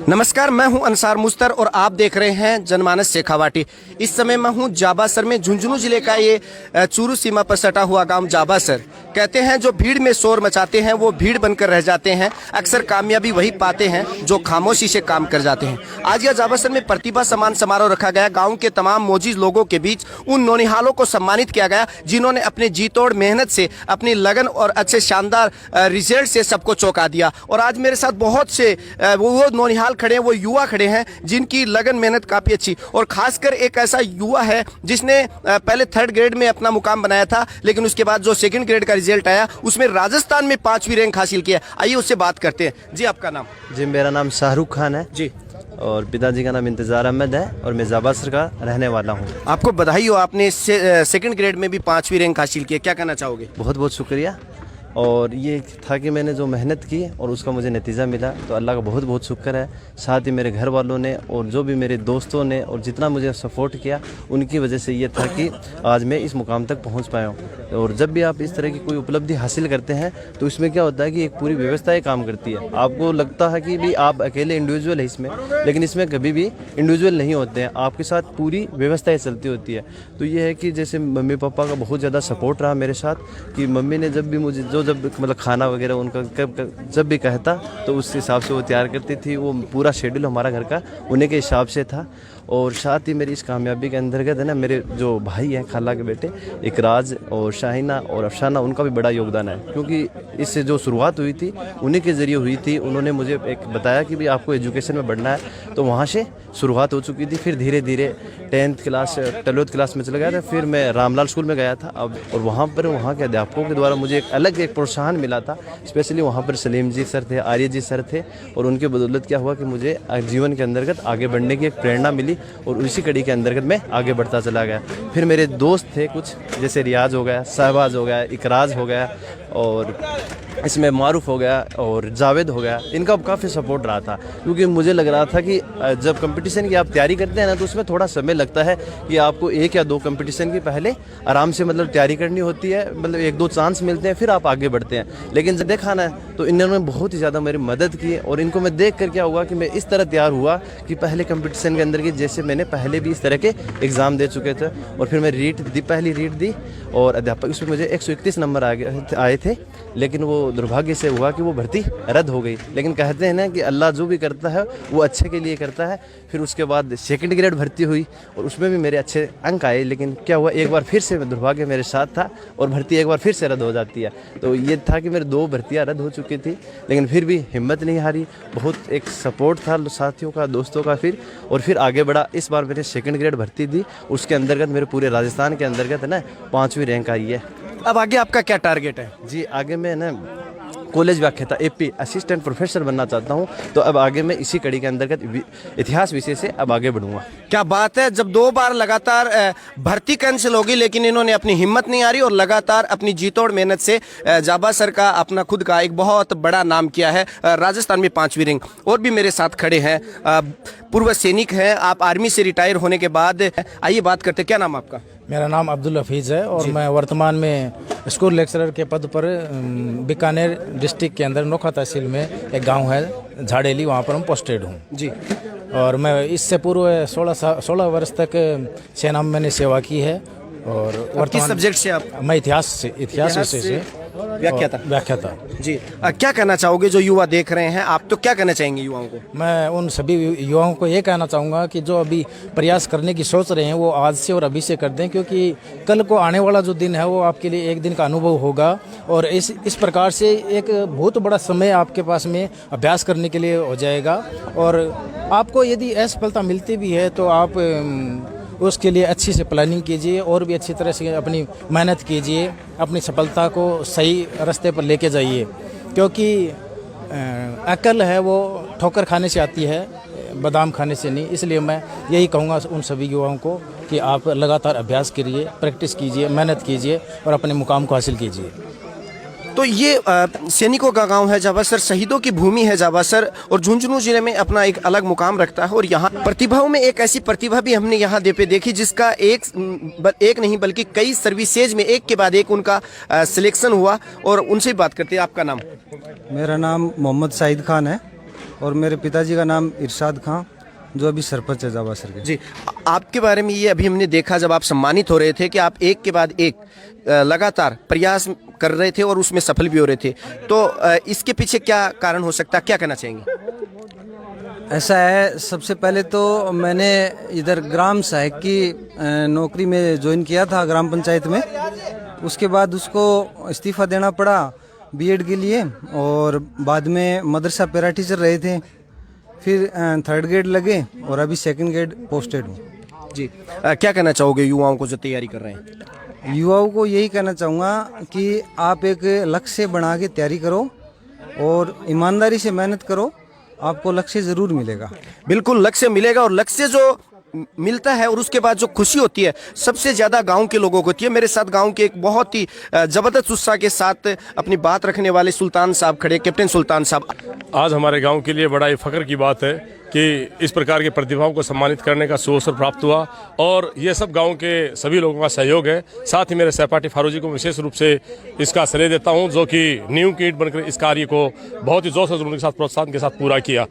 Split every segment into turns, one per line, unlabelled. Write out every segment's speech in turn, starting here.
नमस्कार, मैं हूं अंसार मुस्तर और आप देख रहे हैं जनमानस शेखावाटी। इस समय मैं हूं जाबासर में। झुंझुनू जिले का ये चूरू सीमा पर सटा हुआ गांव जाबासर। कहते हैं जो भीड़ में शोर मचाते हैं वो भीड़ बनकर रह जाते हैं। अक्सर कामयाबी वही पाते हैं जो खामोशी से काम कर जाते हैं। आज यह जाबासर में प्रतिभा सम्मान समारोह रखा गया। गाँव के तमाम मोजीज लोगों के बीच उन नौनिहालों को सम्मानित किया गया जिन्होंने अपने जी तोड़ मेहनत से, अपनी लगन और अच्छे शानदार रिजल्ट से सबको चौंका दिया। और आज मेरे साथ बहुत से वो नौनिहाल खड़े हैं, वो युवा खड़े हैं जिनकी लगन मेहनत काफ़ी अच्छी। और खासकर एक ऐसा युवा है जिसने पहले 3rd ग्रेड में अपना मुकाम बनाया था, लेकिन उसके बाद जो 2nd ग्रेड का रिजल्ट आया उसमें राजस्थान में 5वीं रैंक हासिल किया। आइए उससे बात करते हैं। जी, आपका नाम?
जी, मेरा नाम शाहरुख खान है
जी।
और पिताजी का नाम इंतजार अहमद है और मैं जाबासर का रहने वाला हूँ।
आपको बधाई हो, आपने 2nd ग्रेड में भी 5वीं रैंक हासिल किया। क्या कहना चाहोगे?
बहुत बहुत शुक्रिया। और ये था कि मैंने जो मेहनत की और उसका मुझे नतीजा मिला, तो अल्लाह का बहुत बहुत शुक्र है। साथ ही मेरे घर वालों ने और जो भी मेरे दोस्तों ने और जितना मुझे सपोर्ट किया, उनकी वजह से ये था कि आज मैं इस मुकाम तक पहुंच पाया हूं। और जब भी आप इस तरह की कोई उपलब्धि हासिल करते हैं तो इसमें क्या होता है कि एक पूरी व्यवस्था ही काम करती है। आपको लगता है कि भी आप अकेले इंडिविजुअल है इसमें, लेकिन इसमें कभी भी इंडिविजुअल नहीं होते हैं, आपके साथ पूरी व्यवस्था ही चलती होती है। तो ये है कि जैसे मम्मी पापा का बहुत ज़्यादा सपोर्ट रहा मेरे साथ, कि मम्मी ने जब भी मुझे जब मतलब खाना वगैरह उनका जब भी कहता तो उस हिसाब से वो तैयार करती थी। वो पूरा शेड्यूल हमारा घर का उन्हीं के हिसाब से था। और साथ ही मेरी इस कामयाबी के अंतर्गत है ना, मेरे जो भाई हैं खाला के बेटे इकराज और शाहिना और अफसाना, उनका भी बड़ा योगदान है, क्योंकि इससे जो शुरुआत हुई थी उन्हीं के ज़रिए हुई थी। उन्होंने मुझे एक बताया कि भी आपको एजुकेशन में बढ़ना है, तो वहाँ से शुरुआत हो चुकी थी। फिर धीरे धीरे 10th क्लास 12th क्लास में चला गया था। फिर मैं रामलाल स्कूल में गया था अब, और वहाँ पर वहाँ के अध्यापकों के द्वारा मुझे एक अलग एक प्रोत्साहन मिला था। स्पेशली वहाँ पर सलीम जी सर थे, आर्य जी सर थे, और उनके बदौलत क्या हुआ कि मुझे जीवन के अंतर्गत आगे बढ़ने की एक प्रेरणा मिली और उसी कड़ी के अंतर्गत मैं आगे बढ़ता चला गया। फिर मेरे दोस्त थे कुछ, जैसे रियाज हो गया, शहबाज हो गया, इकराज हो गया, और इसमें मारूफ हो गया और जावेद हो गया। इनका काफ़ी सपोर्ट रहा था, क्योंकि मुझे लग रहा था कि जब कंपटीशन की आप तैयारी करते हैं ना, तो उसमें थोड़ा समय लगता है कि आपको 1 या 2 कंपटीशन की पहले आराम से मतलब तैयारी करनी होती है, मतलब 1-2 चांस मिलते हैं, फिर आप आगे बढ़ते हैं। लेकिन जब देखा ना, तो इन्होंने बहुत ही ज़्यादा मेरी मदद की। और इनको मैं देख कर क्या हुआ कि मैं इस तरह तैयार हुआ कि पहले कंपटीशन के अंदर की, जैसे मैंने पहले भी इस तरह के एग्ज़ाम दे चुके थे, और फिर मैं पहली रीट दी और अध्यापक उसमें मुझे 131 नंबर आए थे। लेकिन वो दुर्भाग्य से हुआ कि वो भर्ती रद्द हो गई। लेकिन कहते हैं ना कि अल्लाह जो भी करता है वो अच्छे के लिए करता है। फिर उसके बाद 2nd ग्रेड भर्ती हुई और उसमें भी मेरे अच्छे अंक आए। लेकिन क्या हुआ, एक बार फिर से दुर्भाग्य मेरे साथ था और भर्ती एक बार फिर से रद्द हो जाती है। तो ये था कि मेरे 2 भर्तियाँ रद्द हो चुकी थी, लेकिन फिर भी हिम्मत नहीं हारी। बहुत एक सपोर्ट था साथियों का, दोस्तों का। फिर आगे बढ़ा। इस बार मैंने 2nd ग्रेड भर्ती दी, उसके अंतर्गत मेरे पूरे राजस्थान के अंतर्गत है ना 5वीं रैंक आई है।
अब आगे आपका क्या टारगेट है?
जी, आगे मैं ना कॉलेज व्याख्याता AP असिस्टेंट प्रोफेसर बनना चाहता हूं। तो अब आगे मैं इसी कड़ी के अंतर्गत इतिहास विषय से अब आगे बढ़ूंगा।
क्या बात है! जब 2 बार लगातार भर्ती कैंसिल होगी, लेकिन इन्होंने अपनी हिम्मत नहीं हारी और लगातार अपनी जीतोड़ मेहनत से जाबासर का अपना खुद का एक बहुत बड़ा नाम किया है। राजस्थान में 5वीं रैंक। और भी मेरे साथ खड़े हैं, पूर्व सैनिक हैं, आप आर्मी से रिटायर होने के बाद। आइए बात करते, क्या नाम आपका?
मेरा नाम अब्दुल हफीज़ है और मैं वर्तमान में स्कूल लेक्चरर के पद पर बीकानेर डिस्ट्रिक्ट के अंदर नोखा तहसील में एक गांव है झाड़ेली, वहां पर हम पोस्टेड हूं जी। और मैं इससे पूर्व 16 वर्ष तक सेना में मैंने सेवा की है। और
किस सब्जेक्ट से आप?
मैं इतिहास विषय से व्याख्याता
जी। क्या कहना चाहोगे जो युवा देख रहे हैं? आप तो क्या कहना चाहेंगे युवाओं को?
मैं उन सभी युवाओं को ये कहना चाहूँगा कि जो अभी प्रयास करने की सोच रहे हैं वो आज से और अभी से कर दें, क्योंकि कल को आने वाला जो दिन है वो आपके लिए एक दिन का अनुभव होगा। और इस प्रकार से एक बहुत बड़ा समय आपके पास में अभ्यास करने के लिए हो जाएगा। और आपको यदि असफलता मिलती भी है तो आप उसके लिए अच्छी से प्लानिंग कीजिए और भी अच्छी तरह से अपनी मेहनत कीजिए, अपनी सफलता को सही रास्ते पर लेके जाइए। क्योंकि अकल है वो ठोकर खाने से आती है, बादाम खाने से नहीं। इसलिए मैं यही कहूँगा उन सभी युवाओं को कि आप लगातार अभ्यास करिए, प्रैक्टिस कीजिए, मेहनत कीजिए और अपने मुकाम को हासिल कीजिए।
तो ये सैनिकों का गांव है जाबासर, शहीदों की भूमि है जाबासर, और झुंझुनू जिले में अपना एक अलग मुकाम रखता है। और यहाँ प्रतिभाओं में एक ऐसी प्रतिभा भी हमने यहाँ पे देखी जिसका एक नहीं बल्कि कई सर्विसेज में एक के बाद एक उनका सिलेक्शन हुआ। और उनसे बात करते हैं। आपका नाम?
मेरा नाम मोहम्मद साहिद खान है और मेरे पिताजी का नाम इरशाद खां, जो अभी सरपंच है जाबासर के।
जी, आपके बारे में ये अभी हमने देखा जब आप सम्मानित हो रहे थे कि आप एक के बाद एक लगातार प्रयास कर रहे थे और उसमें सफल भी हो रहे थे, तो इसके पीछे क्या कारण हो सकता है, क्या कहना चाहेंगे?
ऐसा है, सबसे पहले तो मैंने इधर ग्राम सहायक की नौकरी में ज्वाइन किया था ग्राम पंचायत में। उसके बाद उसको इस्तीफ़ा देना पड़ा बीएड के लिए, और बाद में मदरसा पैरा टीचर रहे थे, फिर 3rd ग्रेड लगे और अभी 2nd ग्रेड पोस्टेड हूँ।
जी, क्या कहना चाहोगे युवाओं को जो तैयारी कर रहे हैं?
युवाओं को यही कहना चाहूँगा कि आप एक लक्ष्य बना के तैयारी करो और ईमानदारी से मेहनत करो, आपको लक्ष्य ज़रूर मिलेगा।
बिल्कुल लक्ष्य मिलेगा, और लक्ष्य जो मिलता है और उसके बाद जो खुशी होती है सबसे ज्यादा गांव के लोगों को होती है। मेरे साथ गांव के एक बहुत ही जबरदस्त उत्साह के साथ अपनी बात रखने वाले सुल्तान साहब खड़े, कैप्टन सुल्तान साहब।
आज हमारे गांव के लिए बड़ा ही फख्र की बात है कि इस प्रकार के प्रतिभाओं को सम्मानित करने का सुअवसर प्राप्त हुआ, और ये सब गांव के सभी लोगों का सहयोग है। साथ ही मेरे सहपाठी फारूक जी को विशेष रूप से इसका श्रेय देता हूं, जो कि नींव की ईंट बनकर इस कार्य को बहुत ही जोश और जुनून के साथ, प्रोत्साहन के साथ पूरा किया।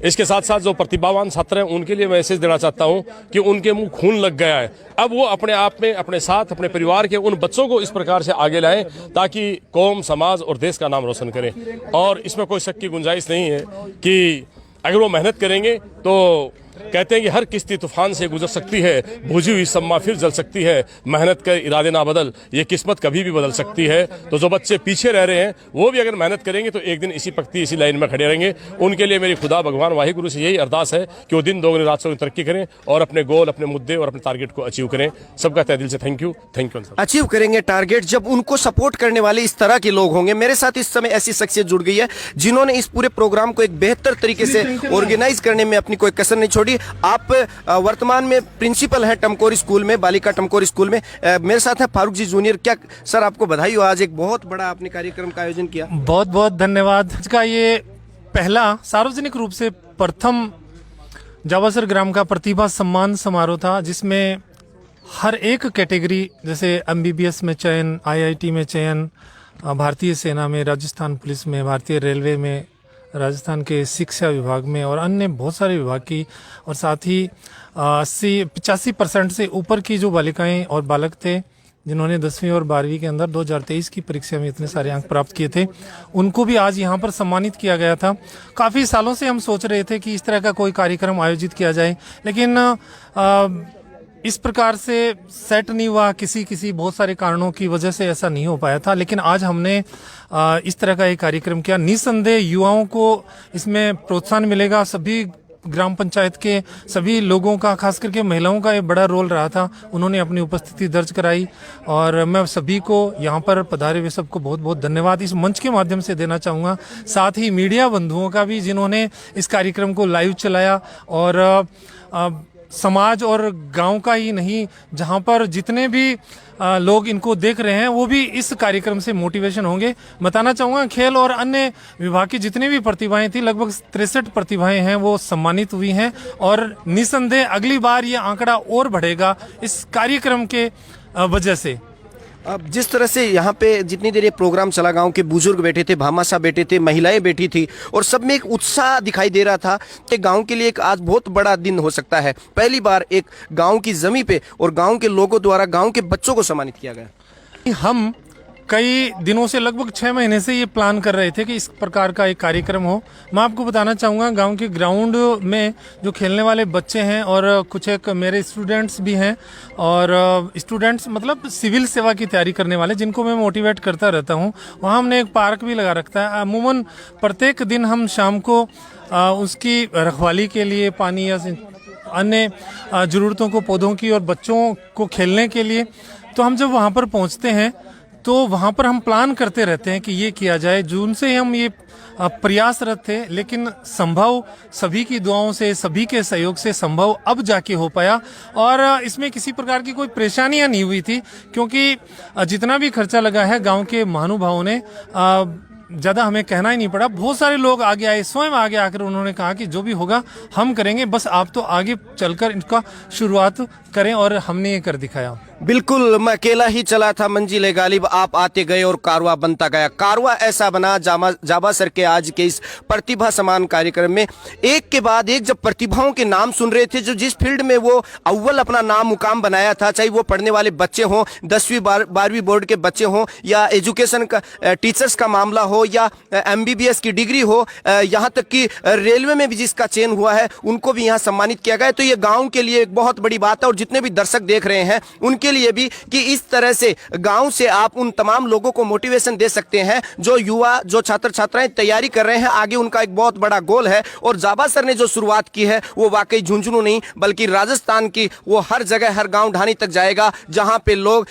इसके साथ साथ जो प्रतिभावान छात्र हैं उनके लिए मैसेज देना चाहता हूं कि उनके मुंह खून लग गया है, अब वो अपने आप में, अपने साथ, अपने परिवार के उन बच्चों को इस प्रकार से आगे लाएं ताकि कौम, समाज और देश का नाम रोशन करें। और इसमें कोई शक की गुंजाइश नहीं है कि अगर वो मेहनत करेंगे तो कहते हैं कि हर किश्ती तूफान से गुजर सकती है, बुझी हुई सम्मा फिर जल सकती है, मेहनत कर इरादे ना बदल, ये किस्मत कभी भी बदल सकती है। तो जो बच्चे पीछे रह रहे हैं वो भी अगर मेहनत करेंगे तो एक दिन इसी पक्ति, इसी लाइन में खड़े रहेंगे। उनके लिए मेरी खुदा भगवान वाहिगुरु से यही अरदास है कि वो दिन दोगुनी रात चौगुनी तरक्की करें और अपने गोल, अपने मुद्दे और अपने टारगेट को अचीव करें। सबका तहे दिल से थैंक यू
अचीव करेंगे टारगेट जब उनको सपोर्ट करने वाले इस तरह के लोग होंगे। मेरे साथ इस समय ऐसी शख्सियत जुड़ गई है जिन्होंने इस पूरे प्रोग्राम को एक बेहतर तरीके से ऑर्गेनाइज करने में अपनी कोई कसर नहीं छोड़ी। आप वर्तमान में प्रिंसिपल हैं टमकोर स्कूल में, बालिका टमकोर स्कूल में। मेरे साथ हैं फारूक जी जूनियर। क्या सर, आपको बधाई हो, आज एक बहुत बड़ा आपने कार्यक्रम का आयोजन किया।
बहुत बहुत धन्यवाद। आज का ये पहला सार्वजनिक रूप से प्रथम जाबासर ग्राम का प्रतिभा सम्मान समारोह था, जिसमें हर एक कैटेगरी, जैसे MBBS में चयन, IIT में चयन, भारतीय सेना में, राजस्थान पुलिस में, भारतीय रेलवे में, राजस्थान के शिक्षा विभाग में और अन्य बहुत सारे विभाग की, और साथ ही 80-85% से ऊपर की जो बालिकाएं और बालक थे जिन्होंने 10वीं और 12वीं के अंदर 2023 की परीक्षा में इतने सारे अंक प्राप्त किए थे, उनको भी आज यहाँ पर सम्मानित किया गया था। काफ़ी सालों से हम सोच रहे थे कि इस तरह का कोई कार्यक्रम आयोजित किया जाए, लेकिन इस प्रकार से सेट नहीं हुआ, किसी बहुत सारे कारणों की वजह से ऐसा नहीं हो पाया था। लेकिन आज हमने इस तरह का एक कार्यक्रम किया। निस्संदेह युवाओं को इसमें प्रोत्साहन मिलेगा। सभी ग्राम पंचायत के सभी लोगों का, खास करके महिलाओं का एक बड़ा रोल रहा था, उन्होंने अपनी उपस्थिति दर्ज कराई, और मैं सभी को यहाँ पर पधारे हुए सबको बहुत बहुत धन्यवाद इस मंच के माध्यम से देना चाहूँगा। साथ ही मीडिया बंधुओं का भी, जिन्होंने इस कार्यक्रम को लाइव चलाया, और समाज और गांव का ही नहीं, जहां पर जितने भी लोग इनको देख रहे हैं वो भी इस कार्यक्रम से मोटिवेशन होंगे। बताना चाहूँगा, खेल और अन्य विभाग की जितनी भी प्रतिभाएं थी, लगभग 63 प्रतिभाएं हैं, वो सम्मानित हुई हैं, और निसंदेह अगली बार ये आंकड़ा और बढ़ेगा इस कार्यक्रम के वजह से।
अब जिस तरह से यहाँ पे जितनी देर ये प्रोग्राम चला, गांव के बुजुर्ग बैठे थे, भामाशाह बैठे थे, महिलाएं बैठी थी, और सब में एक उत्साह दिखाई दे रहा था कि गांव के लिए एक आज बहुत बड़ा दिन हो सकता है। पहली बार एक गांव की जमीन पे और गांव के लोगों द्वारा गांव के बच्चों को सम्मानित किया गया।
हम कई दिनों से, लगभग 6 महीने से ये प्लान कर रहे थे कि इस प्रकार का एक कार्यक्रम हो। मैं आपको बताना चाहूँगा, गांव के ग्राउंड में जो खेलने वाले बच्चे हैं, और कुछ एक मेरे स्टूडेंट्स भी हैं, और स्टूडेंट्स मतलब सिविल सेवा की तैयारी करने वाले, जिनको मैं मोटिवेट करता रहता हूँ। वहाँ हमने एक पार्क भी लगा रखा है। अमूमन प्रत्येक दिन हम शाम को उसकी रखवाली के लिए, पानी या अन्य ज़रूरतों को, पौधों की और बच्चों को खेलने के लिए, तो हम जब वहाँ पर पहुँचते हैं तो वहाँ पर हम प्लान करते रहते हैं कि ये किया जाए। जून से हम ये प्रयासरत थे, लेकिन संभव सभी की दुआओं से, सभी के सहयोग से संभव अब जाके हो पाया, और इसमें किसी प्रकार की कोई परेशानियां नहीं हुई थी, क्योंकि जितना भी खर्चा लगा है गांव के महानुभावों ने ज़्यादा हमें कहना ही नहीं पड़ा। बहुत सारे लोग आगे आए, स्वयं आगे आकर उन्होंने कहा कि जो भी होगा हम करेंगे, बस आप तो आगे चलकर इनका शुरुआत करें, और हमने ये कर दिखाया।
बिल्कुल, मैं अकेला ही चला था मंजिले गालिब, आप आते गए और कारवा बनता गया। कारवा ऐसा बना जाबा सर के आज के इस प्रतिभा समान कार्यक्रम में, एक के बाद एक जब प्रतिभाओं के नाम सुन रहे थे, जो जिस फील्ड में वो अव्वल अपना नाम मुकाम बनाया था, चाहे वो पढ़ने वाले बच्चे हों, 10वीं 12वीं बोर्ड के बच्चे हों, या एजुकेशन का टीचर्स का मामला हो, या MBBS की डिग्री हो, यहाँ तक कि रेलवे में भी जिसका चयन हुआ है उनको भी यहाँ सम्मानित किया गया। तो ये गाँव के लिए एक बहुत बड़ी बात है, और जितने भी दर्शक देख रहे हैं उनके लिए भी, कि इस तरह से गांव से आप उन तमाम लोगों को मोटिवेशन दे सकते हैं जो युवा, जो छात्र छात्राएं तैयारी कर रहे हैं, आगे उनका एक बहुत बड़ा गोल है। और जाबा सर ने जो शुरुआत की है वो वाकई झुंझुनू नहीं बल्कि राजस्थान की, वो हर जगह हर गांव ढाणी तक जाएगा जहां पे लोग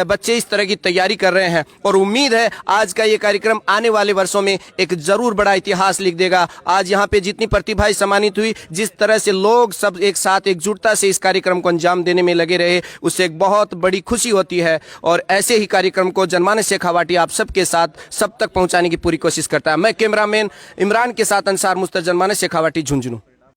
बच्चे इस तरह की तैयारी कर रहे हैं। और उम्मीद है आज का ये कार्यक्रम आने वाले वर्षों में एक जरूर बड़ा इतिहास लिख देगा। आज यहाँ पे जितनी प्रतिभाएं सम्मानित हुई, जिस तरह से लोग सब एक साथ एकजुटता से इस कार्यक्रम को अंजाम देने में लगे रहे, उससे एक बहुत बड़ी खुशी होती है। और ऐसे ही कार्यक्रम को जनमानस शेखावाटी आप सबके साथ सब तक पहुंचाने की पूरी कोशिश करता है। मैं कैमरामैन इमरान के साथ अंसार मुस्तर, जनमानस शेखावाटी, झुंझुनू।